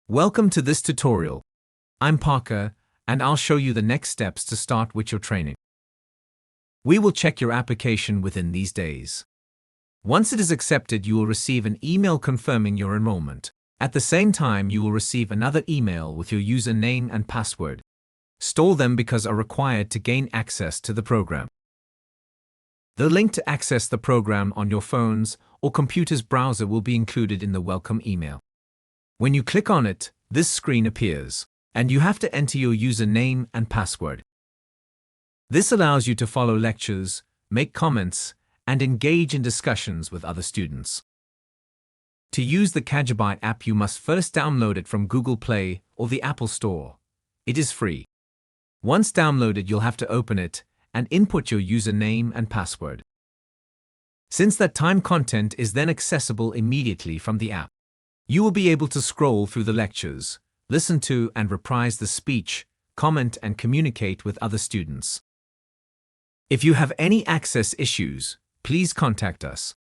Welcome to this tutorial. I'm Parker, and I'll show you the next steps to start with your training. We will check your application within these days. Once it is accepted, you will receive an email confirming your enrollment. At the same time, you will receive another email with your username and password. Store them because are required to gain access to the program. The link to access the program on your phone's or computer's browser will be included in the welcome email. When you click on it, this screen appears, and you have to enter your username and password. This allows you to follow lectures, make comments, and engage in discussions with other students. To use the Kajabyte app, you must first download it from Google Play or the Apple Store. It is free. Once downloaded, you'll have to open it and input your username and password. Since that time, content is then accessible immediately from the app. You will be able to scroll through the lectures, listen to and reprise the speech, comment and communicate with other students. If you have any access issues, please contact us.